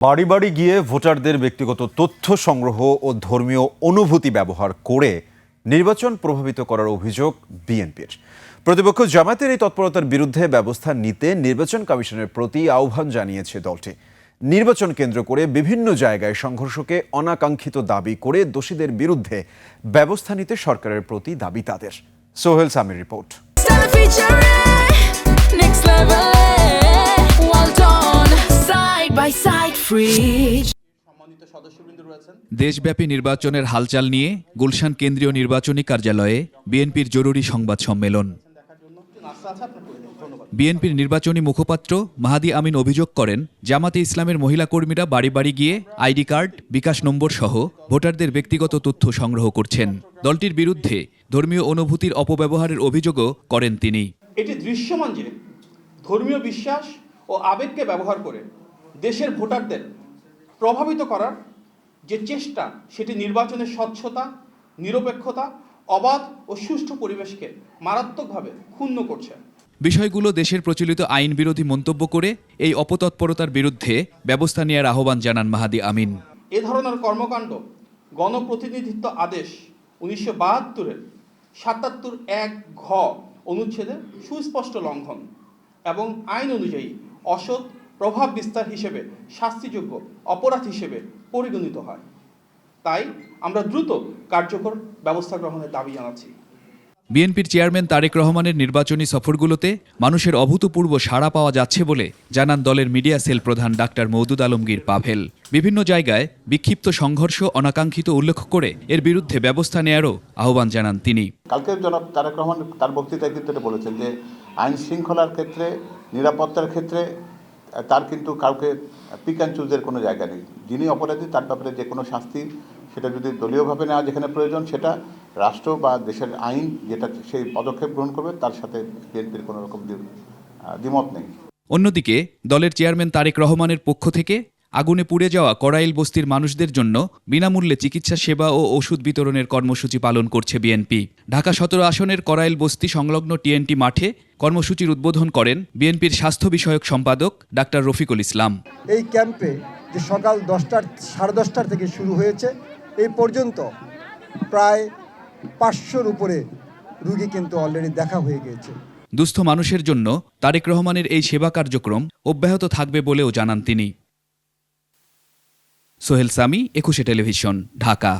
বাড়ি বাড়ি গিয়ে ভোটারদের ব্যক্তিগত তথ্য সংগ্রহ ও ধর্মীয় অনুভূতি ব্যবহার করে নির্বাচন প্রভাবিত করার অভিযোগ বিএনপির। প্রতিপক্ষ জামায়াতের এই তৎপরতার বিরুদ্ধে ব্যবস্থা নিতে নির্বাচন কমিশনের প্রতি আহ্বান জানিয়েছে দলটি। নির্বাচন কেন্দ্র করে বিভিন্ন জায়গায় সংঘর্ষকে অনাকাঙ্ক্ষিত দাবি করে দোষীদের বিরুদ্ধে ব্যবস্থা নিতে সরকারের প্রতি দাবি তাদের। সোহেল সামির রিপোর্ট। দেশব্যাপী নির্বাচনের হালচাল নিয়ে গুলশান কেন্দ্রীয় নির্বাচনী কার্যালয়ে বিএনপির জরুরি সংবাদ সম্মেলন। বিএনপির নির্বাচনী মুখপাত্র মাহাদি আমিন অভিযোগ করেন, জামাতে ইসলামের মহিলা কর্মীরা বাড়ি বাড়ি গিয়ে আইডি কার্ড, বিকাশ নম্বর সহ ভোটারদের ব্যক্তিগত তথ্য সংগ্রহ করছেন। দলটির বিরুদ্ধে ধর্মীয় অনুভূতির অপব্যবহারের অভিযোগও করেন তিনি। এটি দৃশ্যমান যে ধর্মীয় বিশ্বাস ও আবেগকে ব্যবহার করে দেশের ভোটারদের প্রভাবিত করার যে চেষ্টা, সেটি নির্বাচনের স্বচ্ছতা, নিরপেক্ষতা, অবাধ ও সুষ্ঠু পরিবেশকে মারাত্মকভাবে ক্ষুণ্ণ করছে। বিষয়গুলো দেশের প্রচলিত আইন বিরোধী মন্তব্য করে এই অপতৎপরতার বিরুদ্ধে ব্যবস্থা নেওয়ার আহ্বান জানান মাহাদি আমিন। এ ধরনের কর্মকাণ্ড গণপ্রতিনিধিত্ব আদেশ 1972-এর 77(1) ঘ অনুচ্ছেদে সুস্পষ্ট লঙ্ঘন এবং আইন অনুযায়ী অসৎ প্রভাব বিস্তার হিসেবে শাস্তিযোগ্য অপরাধ হিসেবে পরিগণিত হয়। তাই আমরা দ্রুত কার্যকর ব্যবস্থা গ্রহণের দাবি জানাচ্ছি। বিএনপির চেয়ারম্যান তারেক রহমানের নির্বাচনী সফরগুলোতে মানুষের অভূতপূর্ব সাড়া পাওয়া যাচ্ছে বলে জানান দলের মিডিয়া সেল প্রধান ডাক্তার মওদুদ আলমগীর পাভেল। বিভিন্ন জায়গায় বিক্ষিপ্ত সংঘর্ষ অনাকাঙ্ক্ষিত উল্লেখ করে এর বিরুদ্ধে ব্যবস্থা নেয়ারও আহ্বান জানান তিনি। কালকে জনাব তারেক রহমান তার বক্তৃতায় কিন্তু বলেছেন যে আইন শৃঙ্খলার ক্ষেত্রে, নিরাপত্তার ক্ষেত্রে তার কিন্তু কাউকে পিক অ্যান্ড চুজের কোনো জায়গা নেই। যিনি অপরাধী তার ব্যাপারে যে কোনো শাস্তি, সেটা যদি দলীয়ভাবে নেওয়া যেখানে প্রয়োজন, সেটা রাষ্ট্র বা দেশের আইন যেটা সেই পদক্ষেপ গ্রহণ করবে, তার সাথে বিএনপির কোনো রকম দ্বিমত নেই। অন্যদিকে দলের চেয়ারম্যান তারেক রহমানের পক্ষ থেকে আগুনে পুড়ে যাওয়া কড়াইল বস্তির মানুষদের জন্য বিনামূল্যে চিকিৎসা সেবা ও ওষুধ বিতরণের কর্মসূচি পালন করছে বিএনপি। ঢাকা 17 আসনের কড়াইল বস্তি সংলগ্ন টিএনটি মাঠে কর্মসূচির উদ্বোধন করেন বিএনপির স্বাস্থ্য বিষয়ক সম্পাদক ডাক্তার রফিকুল ইসলাম। এই ক্যাম্পে যে সকাল 10টা-10:30 থেকে শুরু হয়েছে, এই পর্যন্ত প্রায় 500-র উপরে রুগী কিন্তু অলরেডি দেখা হয়ে গিয়েছে। দুস্থ মানুষের জন্য তারেক রহমানের এই সেবা কার্যক্রম অব্যাহত থাকবে বলেও জানান তিনি। সোহেল সামি, 21 টেলিভিশন, ঢাকা।